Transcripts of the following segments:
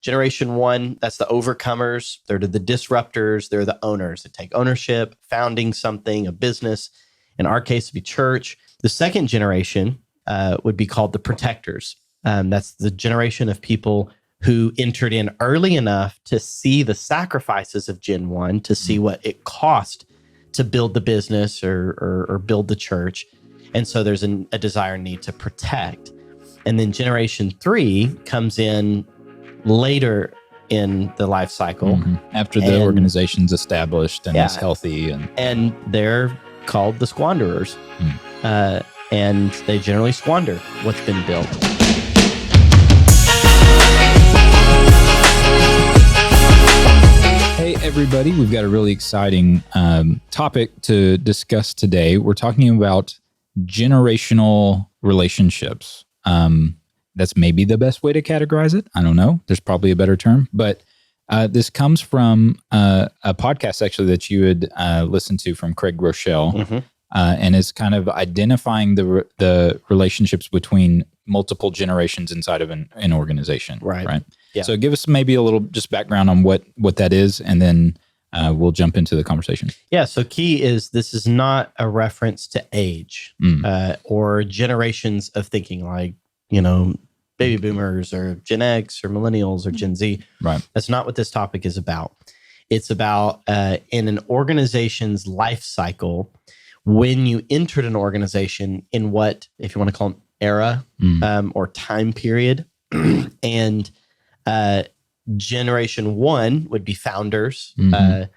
Generation 1, that's the overcomers. They're the disruptors. They're the owners that take ownership, founding something, a business. In our case, it'd be church. The second generation would be called the protectors. That's the generation of people who entered in early enough to see the sacrifices of Gen 1, to see what it cost to build the business or build the church. And so there's a desire and need to protect. And then Generation 3 comes in later in the life cycle. After the organization's established and is healthy. And they're called the squanderers. And they generally squander what's been built. Hey, everybody, we've got a really exciting topic to discuss today. We're talking about generational relationships. That's maybe the best way to categorize it. I don't know. There's probably a better term. But this comes from a podcast, actually, that you had listened to from Craige Groeschel. And it's kind of identifying the relationships between multiple generations inside of an organization. Right. Yeah. So give us maybe a little just background on what that is, and then we'll jump into the conversation. Yeah. So key is this is not a reference to age or generations of thinking, like, baby boomers or Gen X or millennials or Gen Z. Right. That's not what this topic is about. It's about in an organization's life cycle, when you entered an organization in what, if you want to call them era or time period, and Generation 1 would be founders, and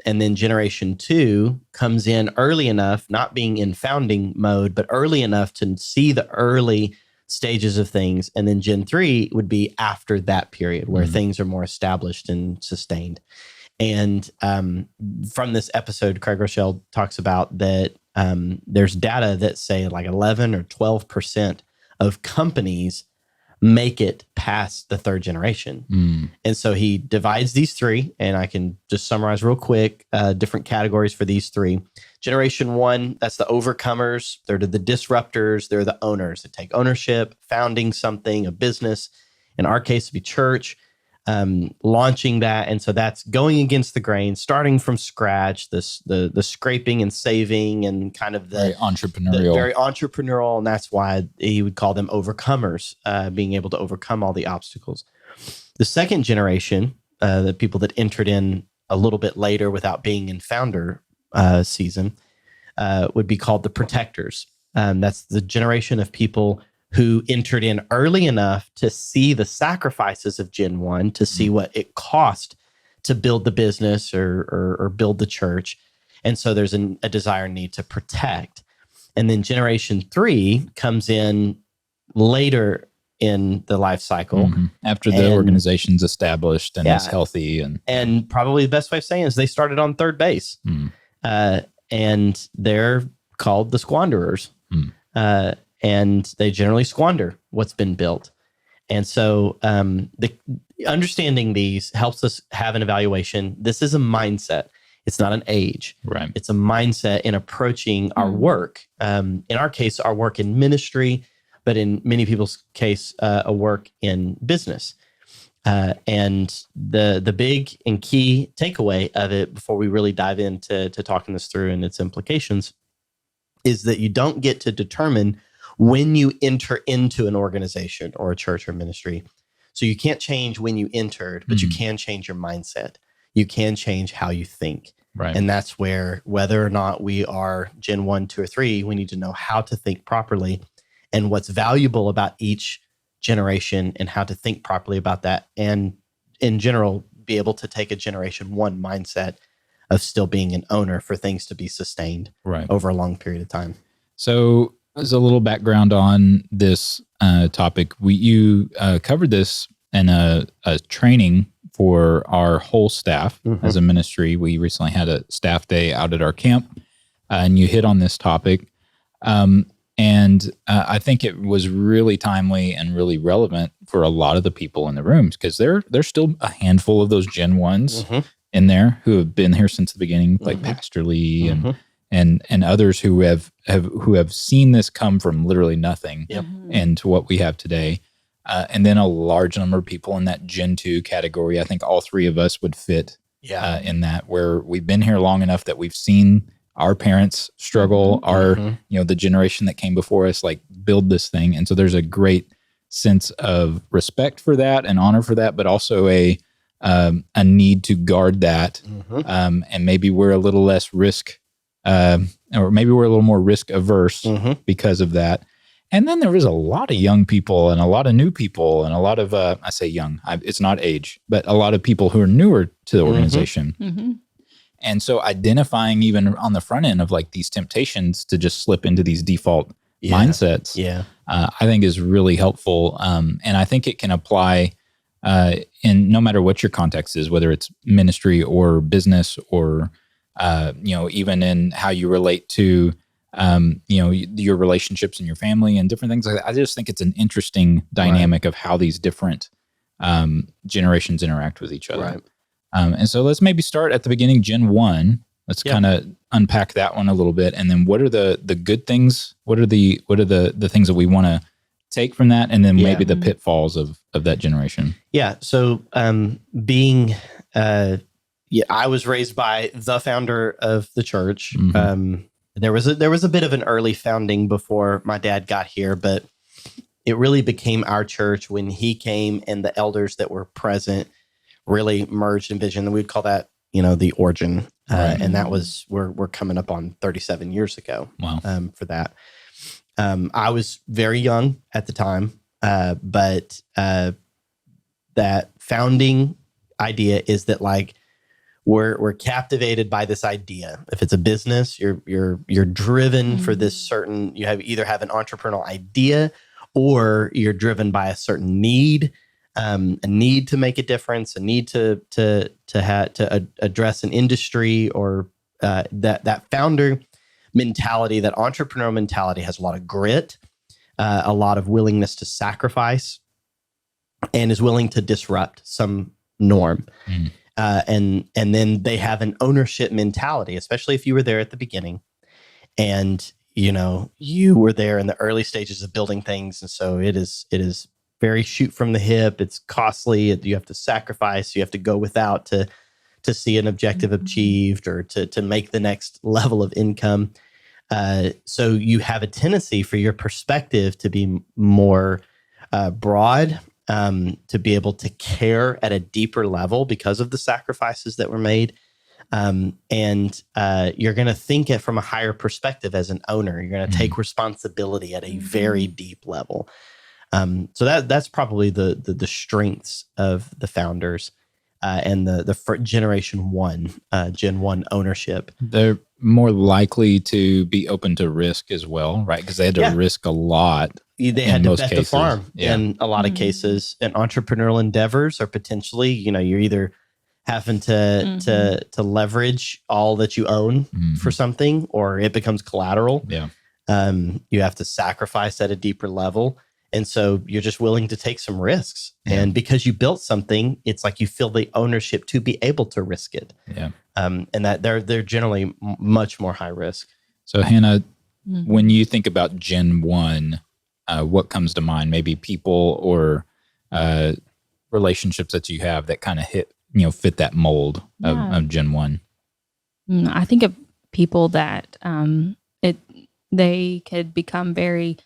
then Generation 2 comes in early enough, not being in founding mode, but early enough to see the early stages of things. And then Gen 3 would be after that period where things are more established and sustained. And from this episode, Craige Groeschel talks about that there's data that say like 11 or 12% of companies make it past the third generation. And so he divides these three, and I can just summarize real quick, different categories for these three. Generation 1, that's the overcomers. They're the disruptors. They're the owners that take ownership, founding something, a business. In our case, it'd be church. Launching that, and so that's going against the grain, starting from scratch. The scraping and saving, and kind of very entrepreneurial, and that's why he would call them overcomers, being able to overcome all the obstacles. The second generation, the people that entered in a little bit later without being in founder season, would be called the protectors. That's the generation of people who entered in early enough to see the sacrifices of Gen 1, to see what it cost to build the business or build the church. And so there's a desire and need to protect. And then Generation 3 comes in later in the life cycle. After the organization's established and is healthy. And probably the best way of saying it is they started on third base. And they're called the squanderers. And they generally squander what's been built. And so understanding these helps us have an evaluation. This is a mindset. It's not an age. Right. It's a mindset in approaching our work. In our case, our work in ministry, but in many people's case, a work in business. And the big and key takeaway of it, before we really dive into talking this through and its implications, is that you don't get to determine when you enter into an organization or a church or ministry. So you can't change when you entered, but you can change your mindset. You can change how you think. Right. And that's where, whether or not we are Gen 1, 2, or 3, we need to know how to think properly and what's valuable about each generation and how to think properly about that. And in general, be able to take a Generation 1 mindset of still being an owner for things to be sustained over a long period of time. So as a little background on this topic, you covered this in a training for our whole staff as a ministry. We recently had a staff day out at our camp, and you hit on this topic. And I think it was really timely and really relevant for a lot of the people in the rooms, because there's still a handful of those Gen 1s in there who have been here since the beginning, like Pastor Lee and others who have seen this come from literally nothing and to what we have today. And then a large number of people in that Gen 2 category. I think all three of us would fit in that, where we've been here long enough that we've seen our parents struggle, the generation that came before us, like build this thing. And so there's a great sense of respect for that and honor for that, but also a need to guard that. And maybe we're a little less risk, or maybe we're a little more risk averse because of that. And then there is a lot of young people and a lot of new people and a lot of, I say young, it's not age, but a lot of people who are newer to the organization. And so identifying even on the front end of like these temptations to just slip into these default mindsets, I think is really helpful. And I think it can apply in no matter what your context is, whether it's ministry or business or, even in how you relate to your relationships and your family and different things like that. I just think it's an interesting dynamic of how these different generations interact with each other. Right. And so let's maybe start at the beginning, Gen 1. Let's kind of unpack that one a little bit. And then what are the good things? What are the things that we want to take from that? And then maybe the pitfalls of that generation. Yeah. So I was raised by the founder of the church. There was a bit of an early founding before my dad got here, but it really became our church when he came and the elders that were present really merged in vision. And we'd call that, the origin. And that was, we're coming up on 37 years ago. Wow. For that. I was very young at the time, but that founding idea is that like, we're captivated by this idea. If it's a business, you're driven for this certain. You either have an entrepreneurial idea, or you're driven by a certain need, a need to make a difference, a need to address an industry, or that founder mentality, that entrepreneurial mentality has a lot of grit, a lot of willingness to sacrifice, and is willing to disrupt some norm. And then they have an ownership mentality, especially if you were there at the beginning and, you were there in the early stages of building things. And so it is very shoot from the hip. It's costly. You have to sacrifice. You have to go without to see an objective achieved, or to make the next level of income. So you have a tendency for your perspective to be more broad, to be able to care at a deeper level because of the sacrifices that were made. And you're going to think it from a higher perspective as an owner. You're going to take responsibility at a very deep level. So that's probably the strengths of the founders and the generation one, Gen 1 ownership. They're more likely to be open to risk as well, right? Because they had to risk a lot. They had to bet the farm in a lot of cases. And entrepreneurial endeavors are potentially, you're either having to leverage all that you own for something, or it becomes collateral. Yeah. You have to sacrifice at a deeper level. And so you're just willing to take some risks. Yeah. And because you built something, it's like you feel the ownership to be able to risk it. Yeah. And that they're generally much more high risk. So Hannah, when you think about Gen 1, what comes to mind? Maybe people or relationships that you have that kind of fit that mold of Gen 1? I think of people that they could become very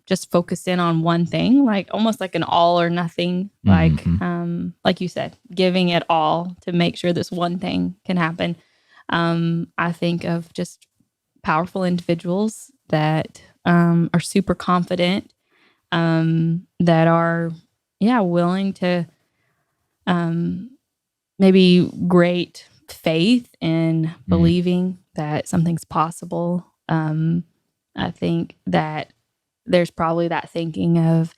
just focused in on one thing, like almost like an all or nothing, like you said, giving it all to make sure this one thing can happen. I think of just powerful individuals that are super confident, that are, willing to maybe great faith in believing that something's possible. I think that there's probably that thinking of,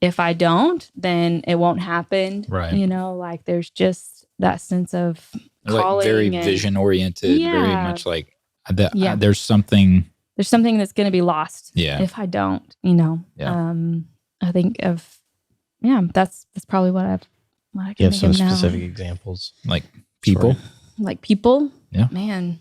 if I don't, then it won't happen. Right. Like there's just that sense of calling. Like very vision oriented, very much like that. There's something that's going to be lost. Yeah. If I don't, I think of, that's probably what I can You have some think of now. specific examples. Like people? Like people? Yeah. Man,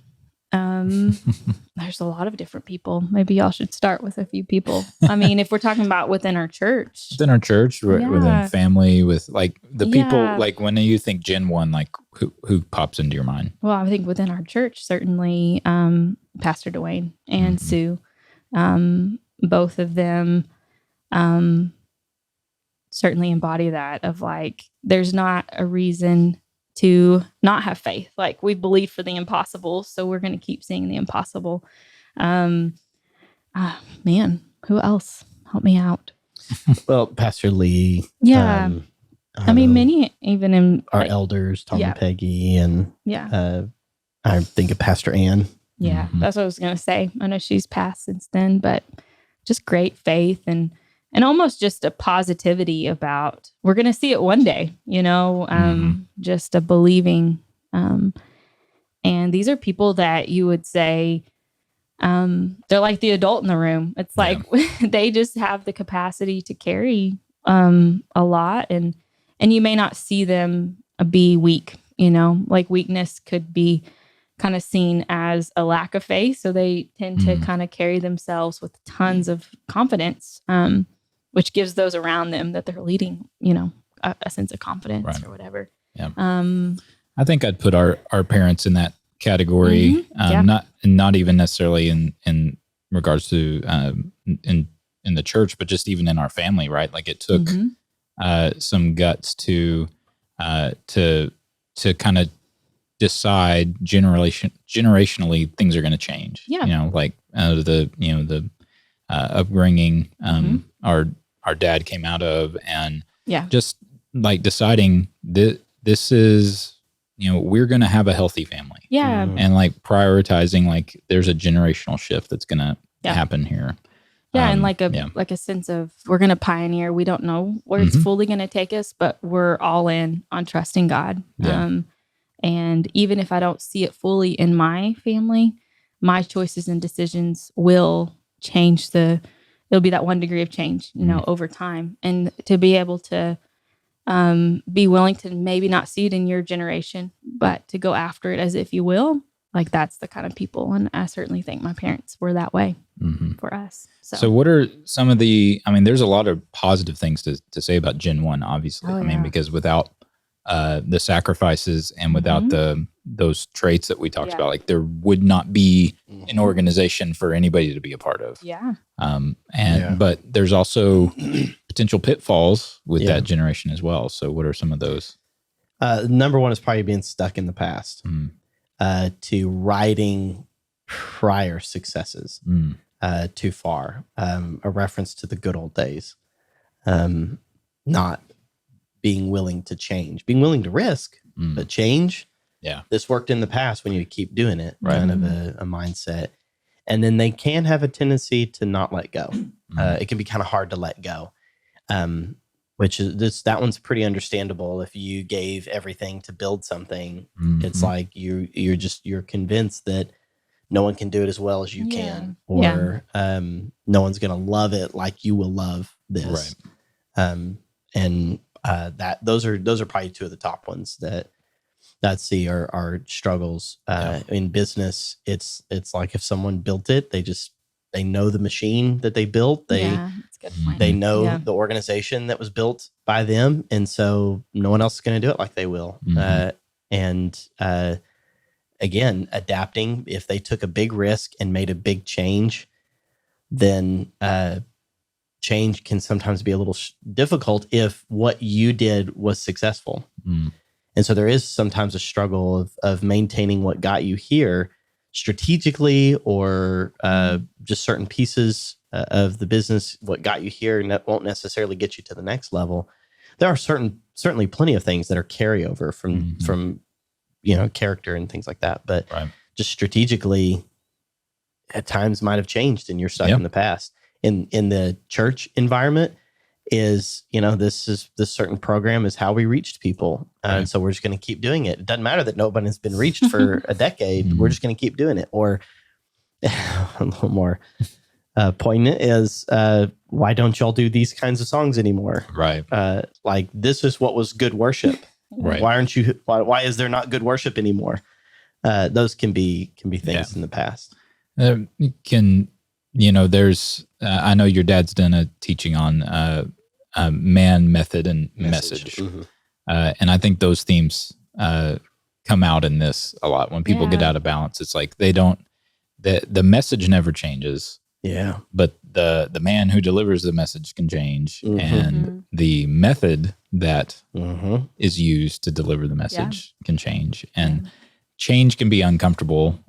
There's a lot of different people. Maybe y'all should start with a few people. I mean, if we're talking about within our church, within family, with like the people, like when you think Gen 1, like who pops into your mind? Well, I think within our church, certainly Pastor Dwayne and Sue, both of them certainly embody that of like, there's not a reason to not have faith. Like, we believe for the impossible, so we're going to keep seeing the impossible. Man, who else? Help me out. Well, Pastor Lee. Yeah. I mean, many, even in our elders, Tom and Peggy, and I think of Pastor Ann. Yeah, that's what I was going to say. I know she's passed since then, but just great faith and almost just a positivity about we're going to see it one day, just a believing. And these are people that you would say they're like the adult in the room. It's like they just have the capacity to carry a lot, and you may not see them be weak, like weakness could be kind of seen as a lack of faith. So they tend to kind of carry themselves with tons of confidence, which gives those around them that they're leading, a sense of confidence or whatever. Yeah. I think I'd put our parents in that category, not even necessarily in regards to in the church, but just even in our family, right? Like it took some guts to kind of decide generationally things are going to change. Yeah. Like the upbringing our dad came out of, and just like deciding that this is, we're going to have a healthy family. Yeah. And like prioritizing, like there's a generational shift that's going to happen here. Yeah. And like a sense of, we're going to pioneer. We don't know where it's fully going to take us, but we're all in on trusting God. Yeah. And even if I don't see it fully in my family, my choices and decisions will change it'll be that 1 degree of change, over time. And to be able to be willing to maybe not see it in your generation, but to go after it as if you will, like that's the kind of people. And I certainly think my parents were that way for us. So what are some of there's a lot of positive things to say about Gen 1, obviously. Because without the sacrifices and without those traits that we talked about, like there would not be an organization for anybody to be a part of. Yeah. But there's also potential pitfalls with that generation as well. So what are some of those? Number one is probably being stuck in the past, to writing prior successes too far. A reference to the good old days, not being willing to change, being willing to risk, but change. Yeah. This worked in the past. We need to keep doing it. Right. Kind of a mindset. And then they can have a tendency to not let go. It can be kind of hard to let go, which is that one's pretty understandable. If you gave everything to build something, it's like you're convinced that no one can do it as well as you can, or no one's going to love it like you will love this. Right. Those are probably two of the top ones that see are struggles in business. It's like if someone built it, they know the machine that they built. They know the organization that was built by them, and so no one else is going to do it like they will. Again, adapting. If they took a big risk and made a big change, then change can sometimes be a little difficult if what you did was successful. And so there is sometimes a struggle of maintaining what got you here strategically, or just certain pieces of the business, what got you here, and that won't necessarily get you to the next level. There are certainly plenty of things that are carryover from character and things like that. But just strategically, at times might have changed and you're stuck in the past. In the church environment, is this certain program is how we reached people, and so we're just going to keep doing it. It doesn't matter that nobody has been reached for a decade. We're just going to keep doing it. Or a little more poignant is why don't y'all do these kinds of songs anymore? Right. Like this is what was good worship. Right. Why is there not good worship anymore? those can be things in the past. There's I know your dad's done a teaching on man, method, and message. Mm-hmm. And I think those themes come out in this a lot. When people get out of balance, it's like the message never changes. Yeah. But the man who delivers the message can change, and the method that is used to deliver the message can change. And change can be uncomfortable,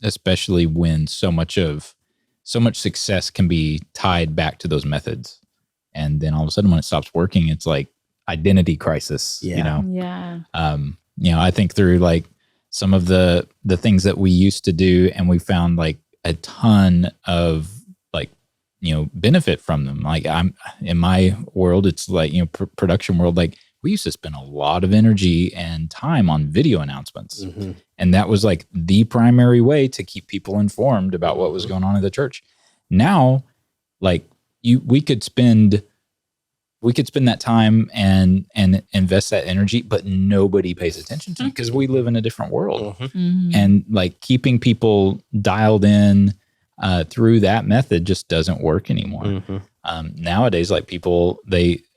especially when so much success can be tied back to those methods. And then all of a sudden when it stops working, it's like identity crisis, Yeah. I think through like some of the things that we used to do, and we found like a ton of like, benefit from them. Like I'm in my world, it's like, production world, like we used to spend a lot of energy and time on video announcements. And that was like the primary way to keep people informed about what was going on in the church. Now, like we could spend that time and invest that energy, but nobody pays attention to it because we live in a different world. And like keeping people dialed in through that method just doesn't work anymore. Nowadays, like people,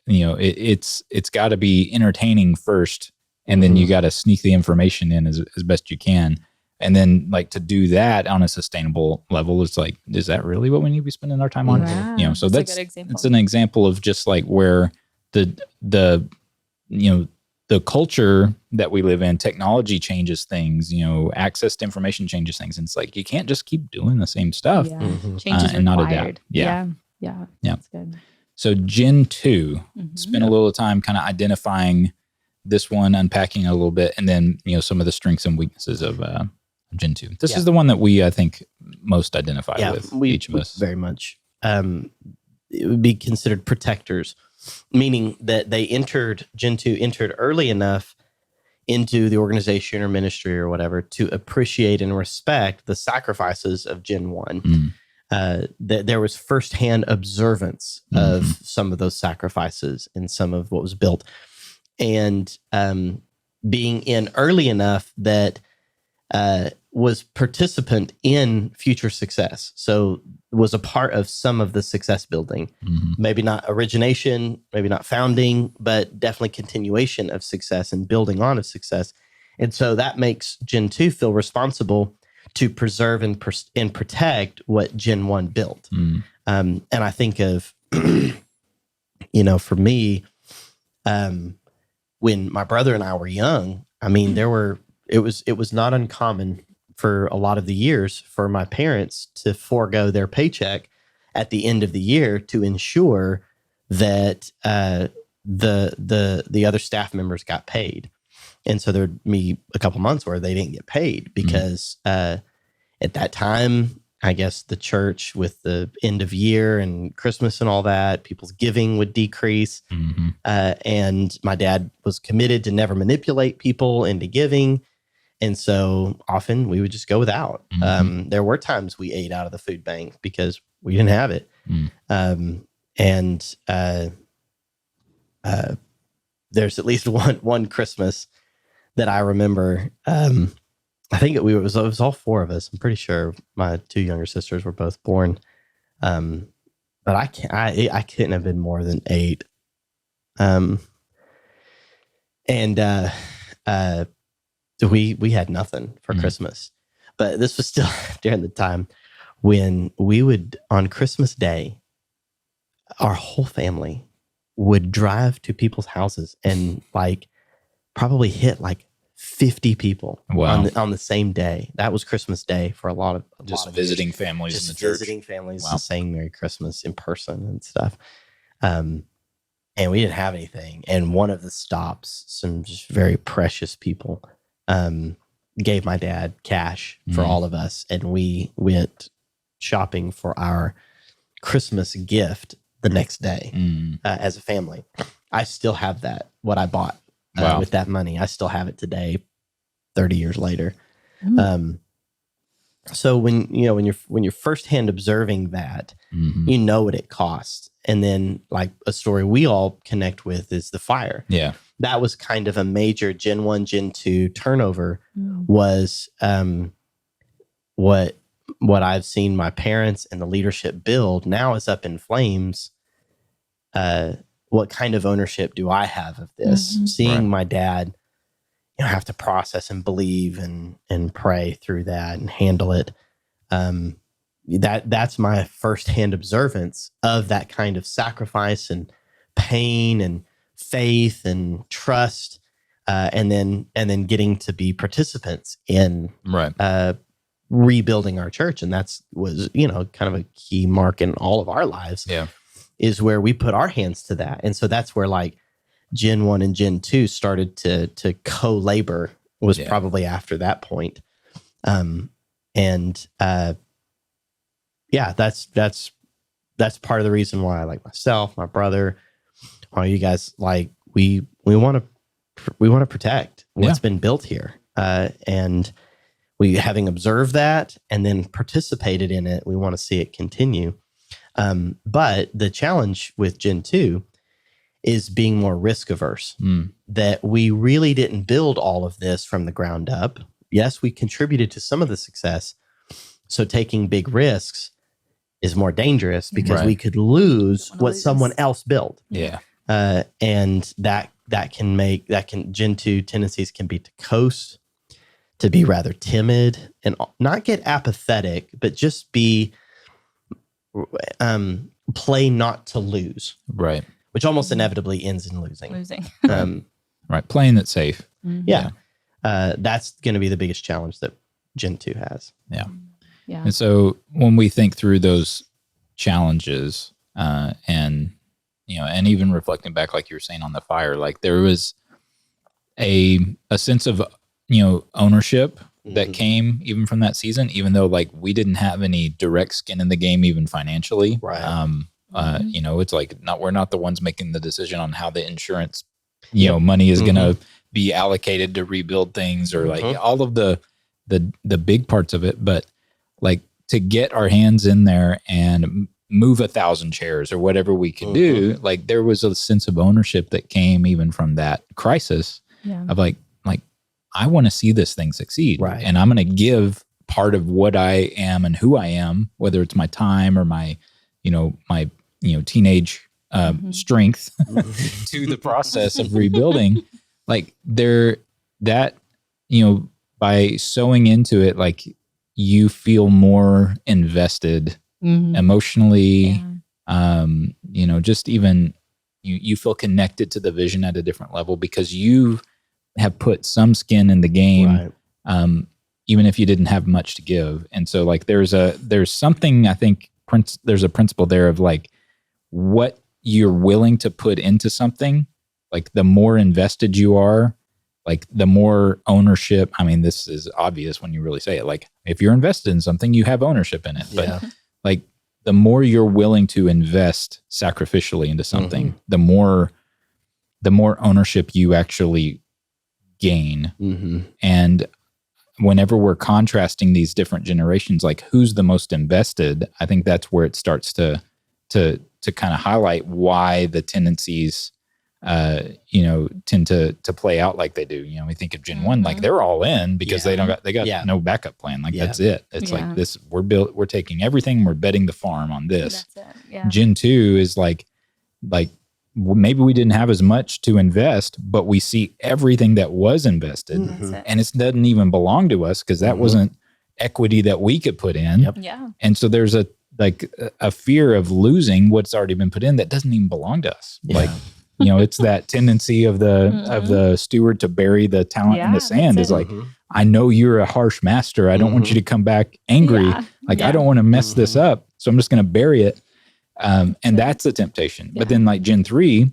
it's got to be entertaining first, and then you got to sneak the information in as best you can. And then like to do that on a sustainable level, it's like, is that really what we need to be spending our time on? Wow. So that's a good example. It's an example of just like where the culture that we live in, technology changes things, access to information changes things. And it's like, you can't just keep doing the same stuff. Change is and not required. adapt. Yeah. That's good. So Gen 2, spend a little time kind of identifying this one, unpacking it a little bit, and then, some of the strengths and weaknesses of Gen 2. This is the one that we, I think, most identify with, each of us. Very much. It would be considered protectors, meaning that Gen 2 entered early enough into the organization or ministry or whatever to appreciate and respect the sacrifices of Gen 1. That there was firsthand observance of some of those sacrifices and some of what was built. And being in early enough that was participant in future success. So was a part of some of the success building. Maybe not origination, maybe not founding, but definitely continuation of success and building on of success. And so that makes Gen 2 feel responsible to preserve and protect what Gen 1 built. And I think of, for me, when my brother and I were young, I mean, it was not uncommon for a lot of the years for my parents to forego their paycheck at the end of the year to ensure that the other staff members got paid. And so there'd be a couple months where they didn't get paid because at that time, I guess the church, with the end of year and Christmas and all that, people's giving would decrease. And my dad was committed to never manipulate people into giving. And so often we would just go without. There were times we ate out of the food bank because we didn't have it. There's at least one Christmas that I remember. I think it was all four of us. I'm pretty sure my two younger sisters were both born. But I couldn't have been more than 8. We had nothing for Christmas. But this was still during the time when we would, on Christmas Day, our whole family would drive to people's houses and like probably hit like 50 people on the same day. That was Christmas Day for a lot of visiting families in the church. Visiting families, saying Merry Christmas in person and stuff. And we didn't have anything. And one of the stops, some just very precious people, gave my dad cash for all of us, and we went shopping for our Christmas gift the next day as a family. I still have that, what I bought with that money. I still have it today, 30 years later. So when you're firsthand observing that, you know what it costs. And then like a story we all connect with is the fire. that was kind of a major Gen 1, Gen 2 turnover was what I've seen my parents and the leadership build now is up in flames. What kind of ownership do I have of this? Seeing my dad, have to process and believe and pray through that and handle it. That's my firsthand observance of that kind of sacrifice and pain and faith and trust, and then getting to be participants in rebuilding our church. And was kind of a key mark in all of our lives. Yeah, is where we put our hands to that, and so that's where like Gen 1 and Gen 2 started to co-labor. Was probably after that point, that's part of the reason why, like myself, my brother, all you guys, like we want to protect what's been built here, and we, having observed that and then participated in it, we want to see it continue. But the challenge with Gen 2 is being more risk averse. That we really didn't build all of this from the ground up. Yes, we contributed to some of the success. So taking big risks is more dangerous because we could lose what someone else built. Yeah. And that can Gen 2 tendencies can be to coast, to be rather timid, and not get apathetic, but just be play not to lose. Right. Which almost inevitably ends in losing. Right. Playing it safe. Yeah. That's going to be the biggest challenge that Gen 2 has. Yeah. And so when we think through those challenges, and even reflecting back, like you were saying on the fire, like there was a sense of, ownership that came even from that season, even though like we didn't have any direct skin in the game, even financially. Right. It's like we're not the ones making the decision on how the insurance, money is going to be allocated to rebuild things, or like all of the big parts of it. But like to get our hands in there and move 1,000 chairs or whatever we could do, like there was a sense of ownership that came even from that crisis of like, I want to see this thing succeed. Right. And I'm going to give part of what I am and who I am, whether it's my time or my teenage strength to the process of rebuilding. Like by sewing into it, like you feel more invested emotionally, just even you feel connected to the vision at a different level because you have put some skin in the game, even if you didn't have much to give. And so like there's something, I think there's a principle there of like what you're willing to put into something, like the more invested you are, like the more ownership. I mean, this is obvious when you really say it. Like if you're invested in something, you have ownership in it. But like the more you're willing to invest sacrificially into something, the more ownership you actually gain. And whenever we're contrasting these different generations, like who's the most invested, I think that's where it starts to kind of highlight why the tendencies tend to play out like they do. We think of Gen 1, like they're all in because they got no backup plan. Like that's it. It's like this, we're taking everything, we're betting the farm on this. That's it. Yeah. Gen 2 is like maybe we didn't have as much to invest, but we see everything that was invested and it doesn't even belong to us because that wasn't equity that we could put in. Yeah. And so there's a fear of losing what's already been put in that doesn't even belong to us. Like, it's that tendency of the steward to bury the talent in the sand is like, I know you're a harsh master. I don't want you to come back angry. I don't want to mess this up. So I'm just going to bury it. And that's the temptation. But then like Gen 3,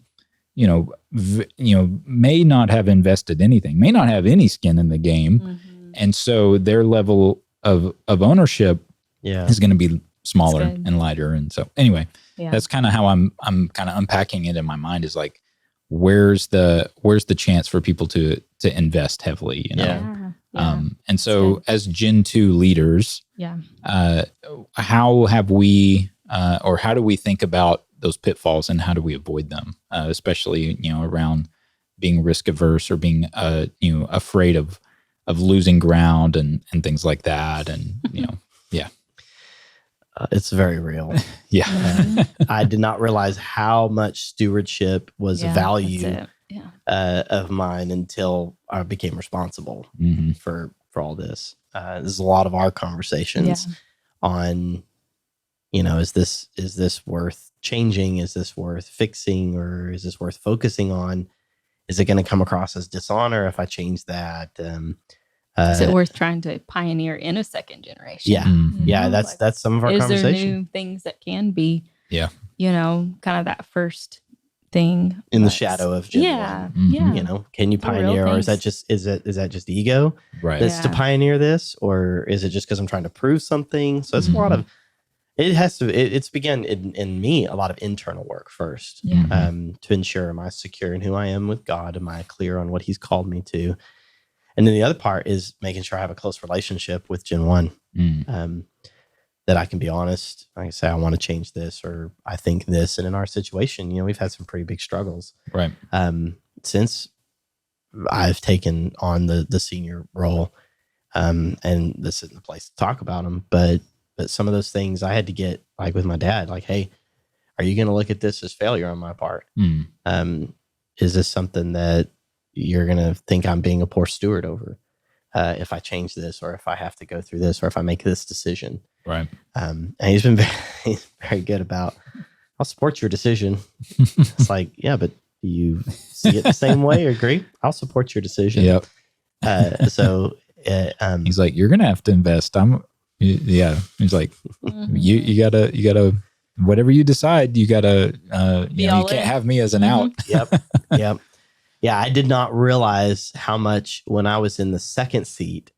may not have invested anything, may not have any skin in the game. And so their level of ownership is going to be smaller and lighter. And so anyway, that's kind of how I'm kind of unpacking it in my mind is like, where's the chance for people to invest heavily, and so as Gen 2 leaders, how have we, or how do we think about those pitfalls and how do we avoid them, especially, around being risk averse or being afraid of losing ground and things like that. And it's very real. Yeah. I did not realize how much stewardship was a value of mine until I became responsible for all this. There's a lot of our conversations on, is this worth changing? Is this worth fixing? Or is this worth focusing on? Is it going to come across as dishonor if I change that? Is it worth trying to pioneer in a second generation? Yeah. Yeah. That's some of our conversation. Is there new things that can be, kind of that first thing in the shadow of Gen 1? Yeah. Can you pioneer, or is that just ego? Right. That's to pioneer this, or is it just because I'm trying to prove something? So it's a lot of, it's begun in me, a lot of internal work first, to ensure, am I secure in who I am with God? Am I clear on what he's called me to? And then the other part is making sure I have a close relationship with Gen 1, that I can be honest. I can say, I want to change this, or I think this. And in our situation, we've had some pretty big struggles. Right. Since I've taken on the senior role, and this isn't the place to talk about them, but some of those things I had to get, like with my dad, like, hey, are you going to look at this as failure on my part? Is this something that you're going to think I'm being a poor steward over if I change this, or if I have to go through this, or if I make this decision? Right. And he's been very good about, I'll support your decision. It's like, yeah, but do you see it the same way or agree? I'll support your decision. Yep. So he's like, you're going to have to invest. He's like, you gotta, whatever you decide, you gotta, you can't have me as an out. Yep. Yeah, I did not realize how much, when I was in the second seat,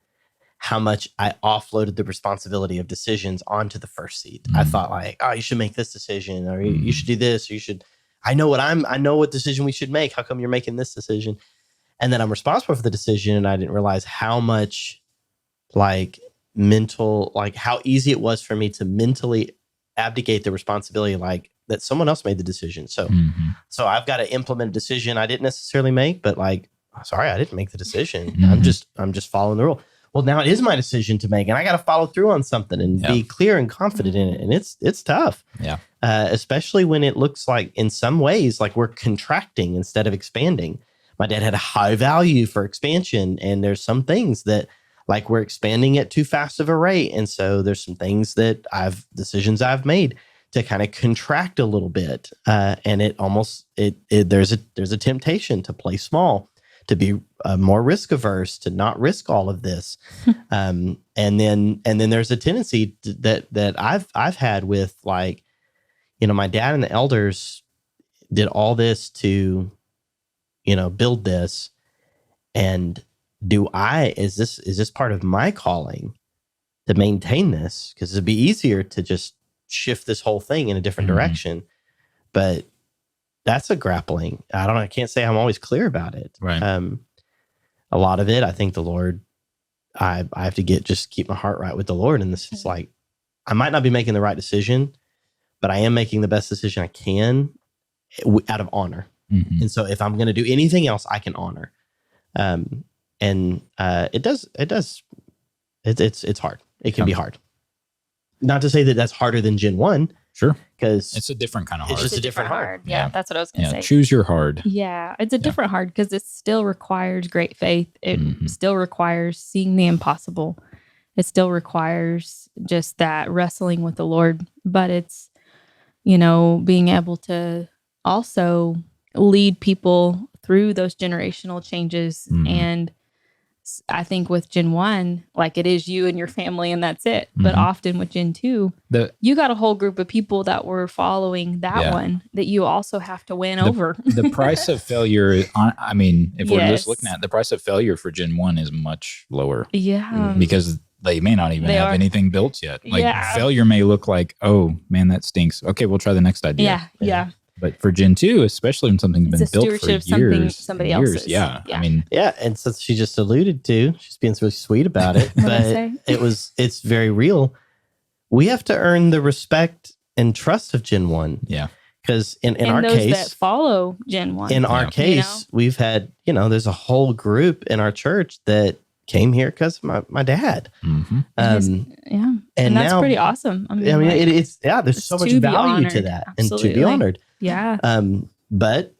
how much I offloaded the responsibility of decisions onto the first seat. I thought like, oh, you should make this decision, or you should do this, or I know what decision we should make. How come you're making this decision? And then I'm responsible for the decision, and I didn't realize how much how easy it was for me to mentally abdicate the responsibility, that someone else made the decision. So I've got to implement a decision I didn't necessarily make, but sorry, I didn't make the decision. I'm just following the rule. Well, now it is my decision to make, and I got to follow through on something and be clear and confident in it. And it's tough. Yeah. Especially when it looks like, in some ways, like we're contracting instead of expanding. My dad had a high value for expansion, and there's some things that, like, we're expanding at too fast of a rate. And so there's some things that decisions I've made to kind of contract a little bit. And there's a temptation to play small, to be more risk averse, to not risk all of this. And then there's a tendency that I've had with, my dad and the elders did all this to, build this. And is this part of my calling to maintain this? Because it'd be easier to just shift this whole thing in a different direction. But that's a grappling. I can't say I'm always clear about it. Right. A lot of it, I think the Lord, I have to keep my heart right with the Lord. And this is like, I might not be making the right decision, but I am making the best decision I can out of honor. And so if I'm going to do anything else, I can honor. It's hard. It can be hard. Not to say that that's harder than Gen 1. Sure. Because it's a different kind of hard. It's just a different hard. Yeah, that's what I was going to say. Choose your hard. Yeah, it's a different hard, because it still requires great faith. It still requires seeing the impossible. It still requires just that wrestling with the Lord. But it's, being able to also lead people through those generational changes. And I think with Gen 1, it is you and your family, and that's it. But often with Gen 2, you got a whole group of people that were following that one that you also have to win over. The price of failure, if we're just looking at it, the price of failure for Gen 1 is much lower. Yeah. Because they may not even have anything built yet. Failure may look like, oh man, that stinks. Okay, we'll try the next idea. Yeah. But for Gen 2, especially when something's been built for years, somebody else's. Yeah. And so she just alluded to, she's being really sweet about it, but it's very real. We have to earn the respect and trust of Gen 1. Yeah. Because in and our those case, that follow Gen 1. in our case, we've had, there's a whole group in our church that came here because of my dad. Mm-hmm. And that's pretty awesome. It's there's so much value to that. Absolutely. And to be honored. Yeah. But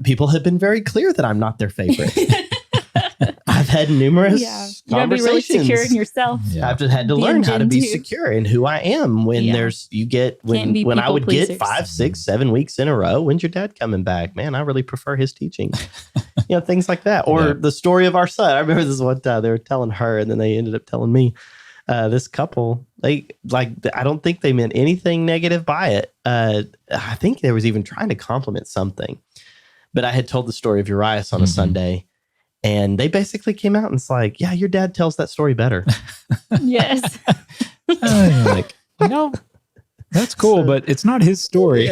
people have been very clear that I'm not their favorite. I've had numerous conversations. You gotta be really secure in yourself. I've just had to learn how to be secure in who I am when when I would get 5, 6, 7 weeks in a row. When's your dad coming back? Man, I really prefer his teaching. Things like that. Or the story of our son. I remember this one time they were telling her and then they ended up telling me. This couple, I don't think they meant anything negative by it. I think they was even trying to compliment something. But I had told the story of Urias on a Sunday. And they basically came out and it's like, yeah, your dad tells that story better. Yes. That's cool, but it's not his story.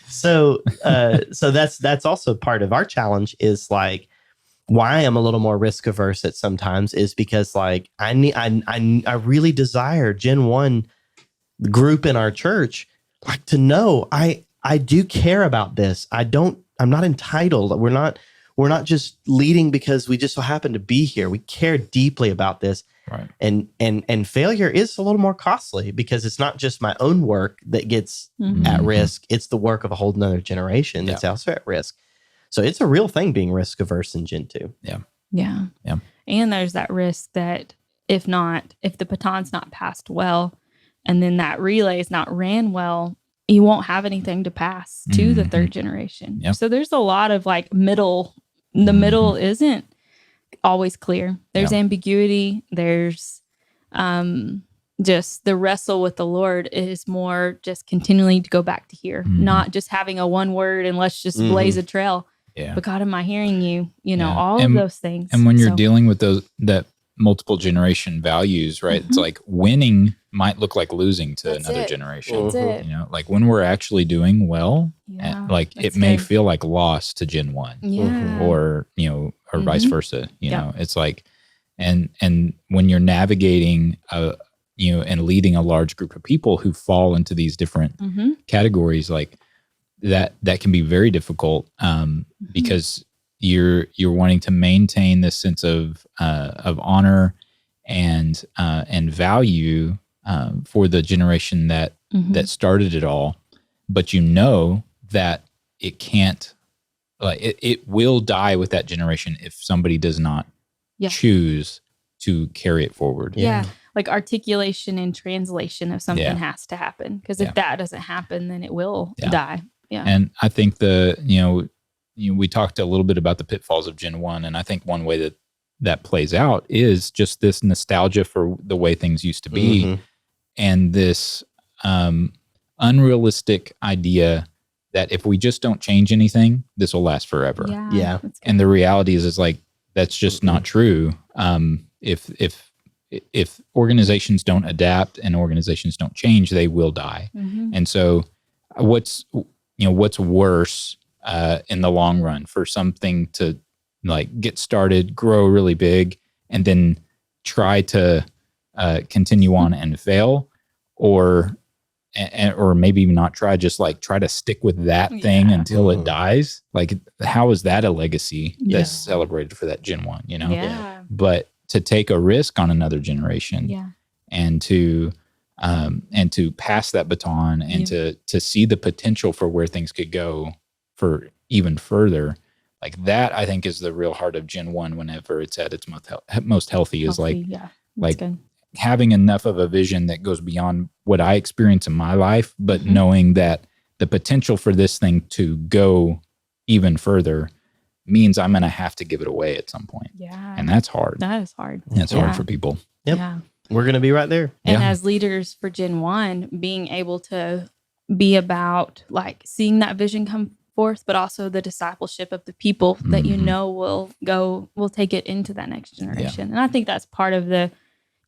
So that's also part of our challenge is like, why I'm a little more risk averse at sometimes is because like I really desire Gen 1 group in our church like to know I do care about this. I'm not entitled. We're not just leading because we just so happen to be here. We care deeply about this. Right. And failure is a little more costly because it's not just my own work that gets at risk. It's the work of a whole nother generation that's also at risk. So it's a real thing being risk averse in Gen 2. Yeah. And there's that risk that if the baton's not passed well, and then that relay is not ran well, you won't have anything to pass to the third generation. Yep. So there's a lot of like middle. The middle isn't always clear. There's ambiguity. There's just the wrestle with the Lord is more just continually to go back to here, not just having a one word and let's just blaze a trail. Yeah. But God, am I hearing you? All of those things. And when you're dealing with that multiple generation values, right? It's like winning might look like losing to another generation. That's it. Like when we're actually doing well, it may feel like loss to Gen 1 or vice versa. It's like, and when you're navigating, and leading a large group of people who fall into these different categories, like that can be very difficult because you're wanting to maintain this sense of honor and value for the generation that started it all, but that it can't, it will die with that generation if somebody does not choose to carry it forward. Yeah. Like articulation and translation of something has to happen, because if that doesn't happen, then it will die. Yeah. And I think we talked a little bit about the pitfalls of Gen 1, and I think one way that plays out is just this nostalgia for the way things used to be, and this unrealistic idea that if we just don't change anything, this will last forever. Yeah. And the reality is like that's just not true. If organizations don't adapt and organizations don't change, they will die. And so, what's worse in the long run for something to like get started, grow really big, and then try to continue on and fail, or maybe not try, just like try to stick with that thing until it dies. Like, how is that a legacy that's celebrated for that Gen 1? But to take a risk on another generation, and to pass that baton, and to see the potential for where things could go for even further, like that, I think is the real heart of Gen 1 whenever it's at its most healthy is like having enough of a vision that goes beyond what I experience in my life, but knowing that the potential for this thing to go even further means I'm going to have to give it away at some point. Yeah. And that's hard. That is hard. That's hard for people. Yep. Yeah. We're going to be right there. And as leaders for Gen 1, being able to be about like seeing that vision come forth, but also the discipleship of the people that will take it into that next generation. And I think that's part of the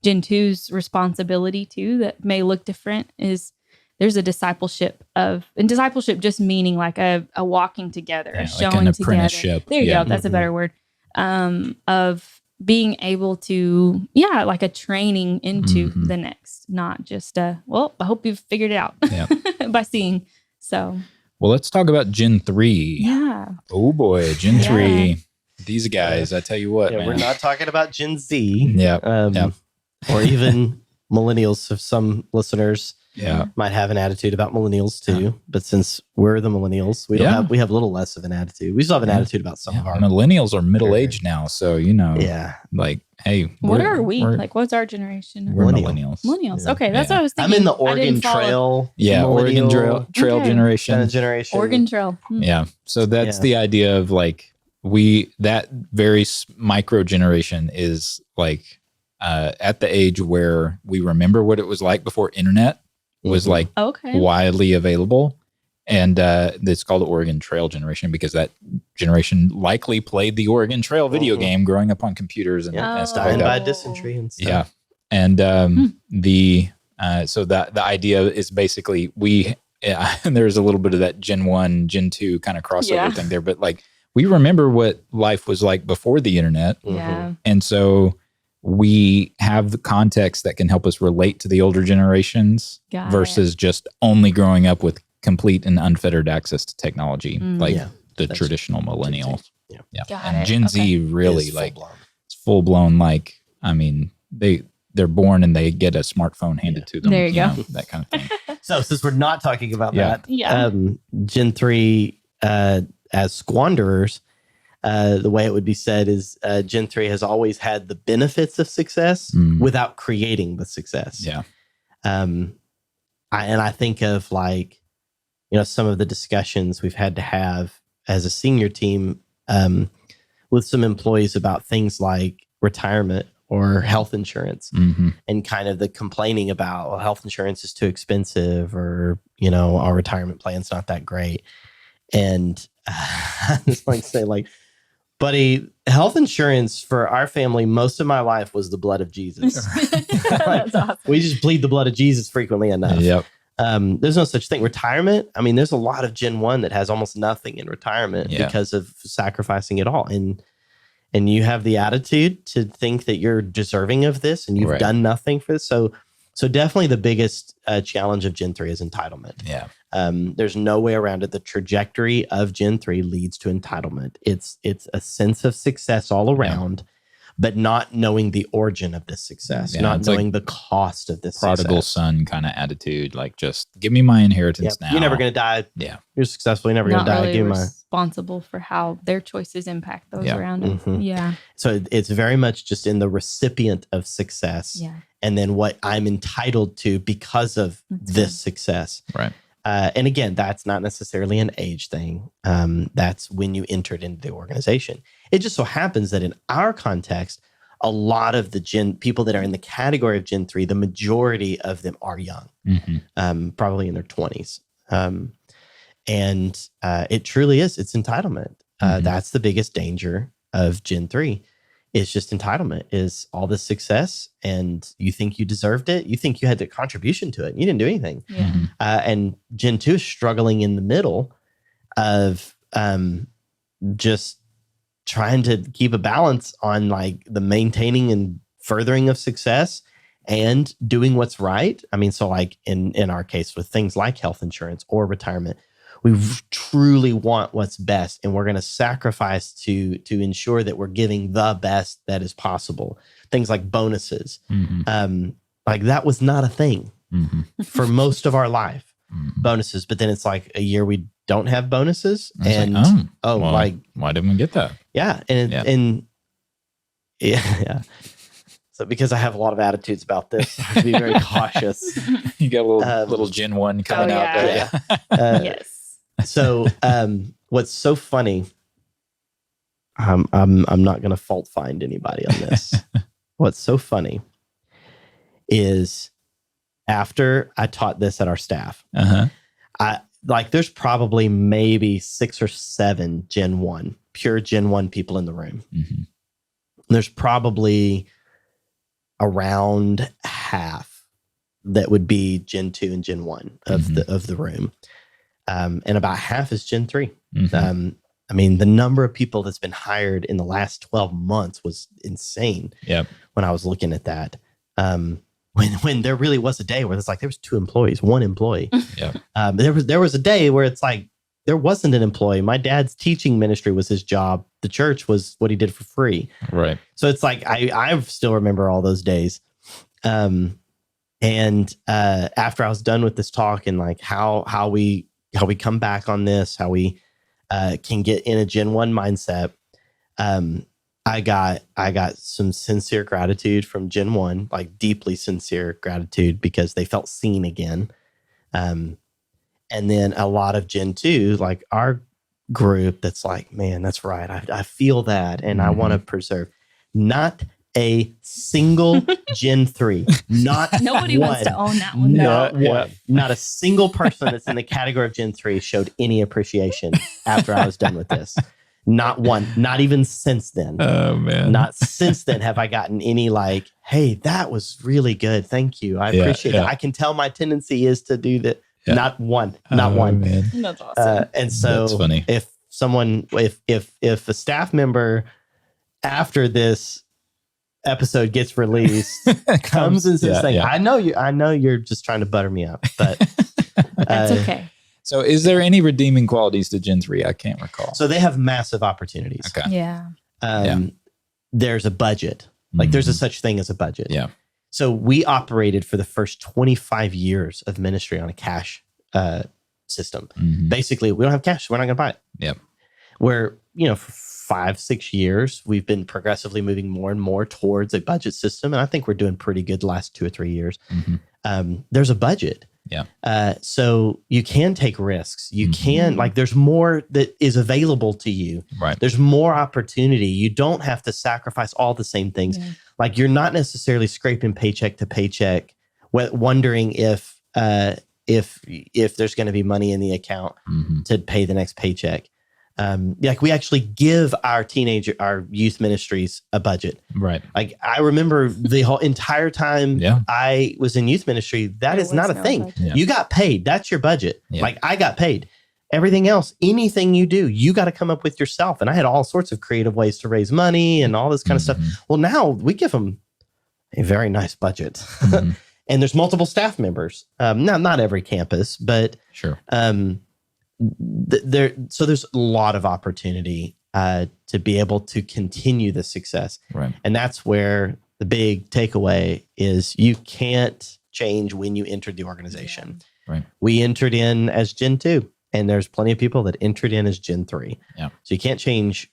Gen 2's responsibility too, that may look different, is there's a discipleship just meaning like a walking together, a showing like an together. Apprenticeship. There you go. That's a better word. Of being able to, like a training into the next, not just I hope you've figured it out, by seeing. So, well, let's talk about Gen 3. yeah. Oh boy, Gen 3. These guys, I tell you what, man. We're not talking about Gen Z. Yeah. Or even millennials. If some listeners might have an attitude about millennials too, but since we're the millennials, we have a little less of an attitude. We still have an attitude about some of our millennials are middle aged now, so like, hey, what are we? Like, what's our generation? We're millennials. Millennials. Okay, that's what I was thinking. I'm in the Oregon Trail. Yeah, Oregon Trail generation. Oregon Trail. Yeah, so that's the idea of like that very micro generation is like at the age where we remember what it was like before internet was like widely available. And it's called the Oregon Trail generation because that generation likely played the Oregon Trail video game growing up on computers and stuff like that. By dysentery and stuff. Yeah. And so the idea is basically and there's a little bit of that Gen 1, Gen 2 kind of crossover thing there, but like we remember what life was like before the internet. Yeah. And so we have the context that can help us relate to the older generations versus just only growing up with complete and unfettered access to technology, like the traditional millennials. And Gen Z really it's full blown. Like, I mean, they're born and they get a smartphone handed to them. There you go. That kind of thing. So since we're not talking about that, Gen 3 as squanderers, the way it would be said is Gen 3 has always had the benefits of success without creating the success. Yeah. I think of like, some of the discussions we've had to have as a senior team with some employees about things like retirement or health insurance and kind of the complaining about, well, health insurance is too expensive or, our retirement plan's not that great. And I just like to say like, buddy, health insurance for our family, most of my life was the blood of Jesus. That's awesome. We just bleed the blood of Jesus frequently enough. Yep. There's no such thing. Retirement, I mean, there's a lot of Gen 1 that has almost nothing in retirement because of sacrificing it all. And you have the attitude to think that you're deserving of this and you've done nothing for this. So definitely the biggest challenge of Gen 3 is entitlement. Yeah. There's no way around it. The trajectory of Gen 3 leads to entitlement. It's a sense of success all around, but not knowing the origin of this success, not knowing the cost of this prodigal son kind of attitude. Like, just give me my inheritance now. You're never going to die. Yeah. You're successful. You're never going to die. Really responsible for how their choices impact those around them. Yeah. So it's very much just in the recipient of success. Yeah. And then what I'm entitled to because of this success. Right. And again, that's not necessarily an age thing. That's when you entered into the organization. It just so happens that in our context, a lot of the people that are in the category of Gen 3, the majority of them are young, probably in their 20s. And it truly is. It's entitlement. That's the biggest danger of Gen 3. It's just entitlement, is all this success and you think you deserved it. You think you had a contribution to it. And you didn't do anything. Yeah. And Gen 2 is struggling in the middle of just trying to keep a balance on like the maintaining and furthering of success and doing what's right. I mean, so like in our case with things like health insurance or retirement, we truly want what's best, and we're going to sacrifice to ensure that we're giving the best that is possible. Things like bonuses, like that was not a thing for most of our life. Bonuses, but then it's like a year we don't have bonuses, and why didn't we get that? Yeah, and So because I have a lot of attitudes about this, I have to be very cautious. You got a little Gen 1 coming out there. Yes. So what's so funny, I'm not going to fault find anybody on this. What's so funny is after I taught this at our staff, there's probably maybe 6 or 7 Gen 1, pure Gen 1 people in the room. There's probably around half that would be Gen 2 and Gen 1 of the room. And about half is Gen 3. I mean, the number of people that's been hired in the last 12 months was insane. Yep. When I was looking at that. when there really was a day where it's like there was 2 employees, 1 employee. Yeah. There was a day where it's like there wasn't an employee. My dad's teaching ministry was his job. The church was what he did for free. Right. So it's like I still remember all those days. And after I was done with this talk and like how we come back on this, how we can get in a Gen 1 mindset, I got some sincere gratitude from Gen 1, like deeply sincere gratitude because they felt seen again. And then a lot of Gen 2, like our group that's like, man, that's right. I feel that. And I want to preserve. Not a single Gen 3, not Nobody one, wants to own that one. not one, not a single person that's in the category of Gen 3 showed any appreciation after I was done with this. Not one, not even since then. Oh man. Not since then have I gotten any like, hey, that was really good. Thank you. I appreciate it. I can tell my tendency is to do that. Yeah. Not one, not one. Man. That's awesome. And so That's funny. if someone, if a staff member after this episode gets released comes and says, I know you're just trying to butter me up, but That's okay. So is there any redeeming qualities to Gen 3? I can't recall. So they have massive opportunities. Okay. Yeah. There's a budget. Like there's a such thing as a budget. Yeah. So we operated for the first 25 years of ministry on a cash system. Basically, we don't have cash. So we're not going to buy it. Yep. Where, for 5-6 years, we've been progressively moving more and more towards a budget system. And I think we're doing pretty good the last 2 or 3 years. There's a budget. Yeah. So you can take risks. You can, like, there's more that is available to you. Right. There's more opportunity. You don't have to sacrifice all the same things. Yeah. Like, you're not necessarily scraping paycheck to paycheck, wondering if there's going to be money in the account to pay the next paycheck. Like, we actually give our youth ministries a budget. Right. Like, I remember the whole entire time I was in youth ministry, that is not a thing. Yeah. You got paid. That's your budget. Yeah. Like, I got paid. Everything else, anything you do, you got to come up with yourself. And I had all sorts of creative ways to raise money and all this kind of stuff. Well, now we give them a very nice budget. And there's multiple staff members. Not every campus, but sure. So there's a lot of opportunity to be able to continue the success. Right. And that's where the big takeaway is you can't change when you entered the organization. Yeah. Right. We entered in as Gen 2, and there's plenty of people that entered in as Gen 3. Yeah. So you can't change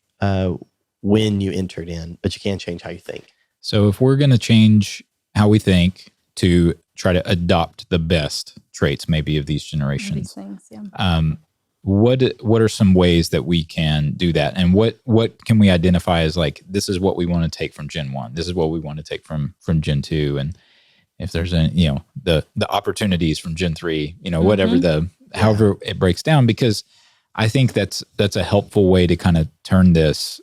when you entered in, but you can change how you think. So if we're going to change how we think to try to adopt the best traits maybe of these generations, These things, yeah. What are some ways that we can do that? And what can we identify as like, this is what we want to take from Gen 1. This is what we want to take from Gen 2. And if there's any, the opportunities from Gen 3, whatever however it breaks down, because I think that's a helpful way to kind of turn this,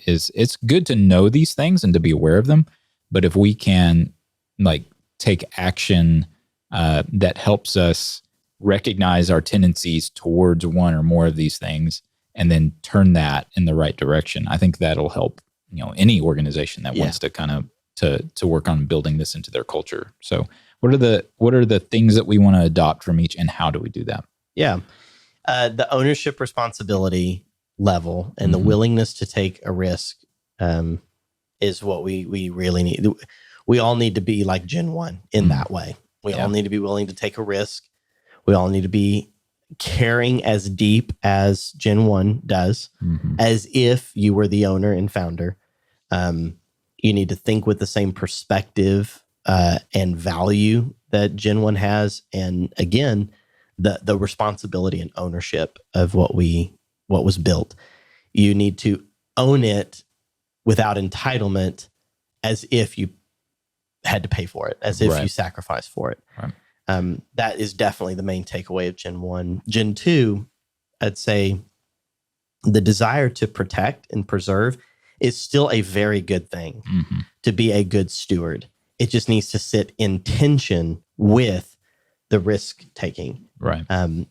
is it's good to know these things and to be aware of them. But if we can like take action that helps us recognize our tendencies towards one or more of these things and then turn that in the right direction, I think that'll help, any organization that wants to kind of to work on building this into their culture. So what are the things that we want to adopt from each, and how do we do that? Yeah. The ownership responsibility level and the willingness to take a risk is what we really need. We all need to be like Gen 1 in that way. We all need to be willing to take a risk. We all need to be caring as deep as Gen 1 does, as if you were the owner and founder. You need to think with the same perspective and value that Gen 1 has. And again, the responsibility and ownership of what was built. You need to own it without entitlement, as if you had to pay for it, as if you sacrificed for it. Right. That is definitely the main takeaway of Gen 1. Gen 2, I'd say the desire to protect and preserve is still a very good thing, to be a good steward. It just needs to sit in tension with the risk taking. Right.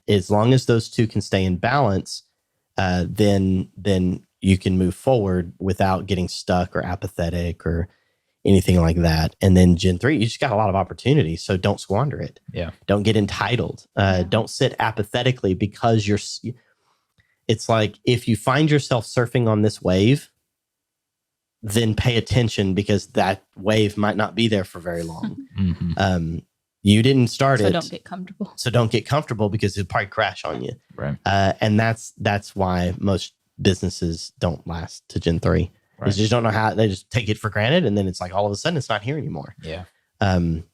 As long as those two can stay in balance, then you can move forward without getting stuck or apathetic or anything like that. And then Gen 3, you just got a lot of opportunity. So don't squander it. Yeah. Don't get entitled. Don't sit apathetically because it's like if you find yourself surfing on this wave, then pay attention because that wave might not be there for very long. You didn't start it. So don't get comfortable. So don't get comfortable because it'll probably crash on you. Right. And that's why most businesses don't last to Gen 3. Right. They just don't know how. They just take it for granted, and then it's like all of a sudden it's not here anymore. Yeah. And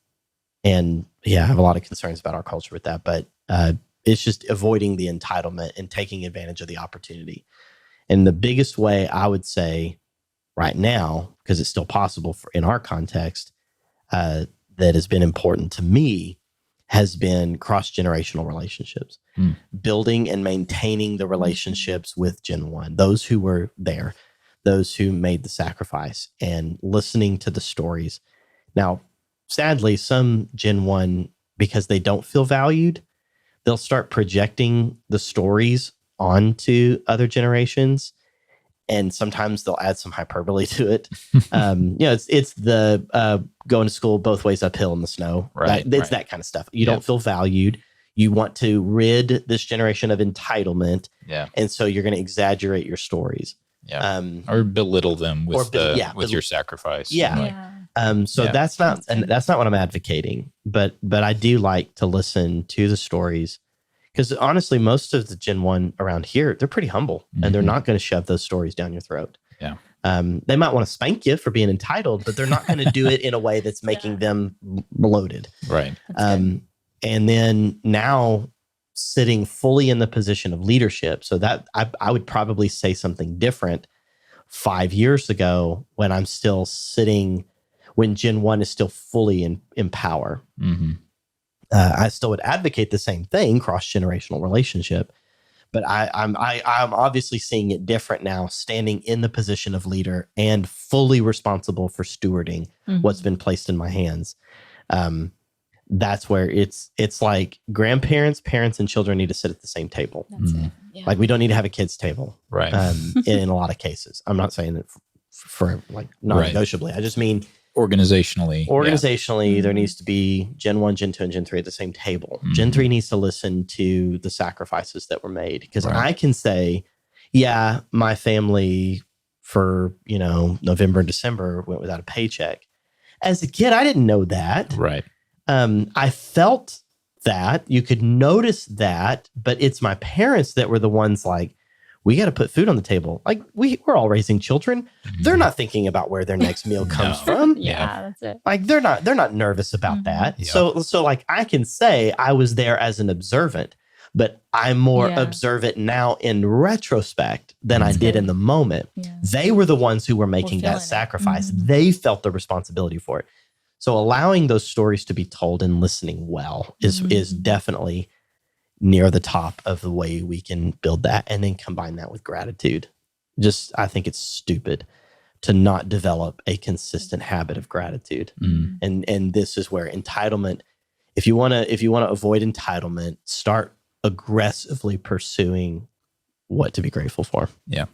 yeah, I have a lot of concerns about our culture with that, but it's just avoiding the entitlement and taking advantage of the opportunity. And the biggest way I would say right now, because it's still possible in our context, that has been important to me has been cross-generational relationships, building and maintaining the relationships with Gen 1, those who were there, those who made the sacrifice, and listening to the stories. Now, sadly, some Gen 1, because they don't feel valued, they'll start projecting the stories onto other generations. And sometimes they'll add some hyperbole to it. It's the going to school both ways uphill in the snow. Right. It's that kind of stuff. You don't feel valued. You want to rid this generation of entitlement. Yeah. And so you're going to exaggerate your stories. Yeah. Or belittle them with your sacrifice. Yeah. That's not what I'm advocating. But I do like to listen to the stories. Because honestly, most of the Gen 1 around here, they're pretty humble and they're not going to shove those stories down your throat. Yeah. They might want to spank you for being entitled, but they're not going to do it in a way that's making them bloated. Right. And then now sitting fully in the position of leadership. So that I would probably say something different 5 years ago when I'm still sitting, when Gen 1 is still fully in power. I still would advocate the same thing, cross-generational relationship, but I'm obviously seeing it different now, standing in the position of leader and fully responsible for stewarding what's been placed in my hands. That's where it's like grandparents, parents, and children need to sit at the same table. That's it. Yeah. Like we don't need to have a kids table, right? In a lot of cases, I'm not saying that for like non-negotiably. I just mean Organizationally, there needs to be Gen 1, Gen 2, and Gen 3 at the same table. Gen 3 needs to listen to the sacrifices that were made. Because I can say, yeah, my family for, November and December went without a paycheck. As a kid, I didn't know that. Right. I felt that. You could notice that, but it's my parents that were the ones like, we got to put food on the table. Like we're all raising children. They're not thinking about where their next meal comes from. Yeah, that's it. Like they're not nervous about that. Yeah. So like I can say I was there as an observant, but I'm more observant now in retrospect than I did in the moment. Yeah. They were the ones who were making that sacrifice. They felt the responsibility for it. So allowing those stories to be told and listening well is definitely near the top of the way we can build that, and then combine that with gratitude. I think it's stupid to not develop a consistent habit of gratitude. And this is where entitlement, if you want to avoid entitlement, start aggressively pursuing what to be grateful for. Yeah.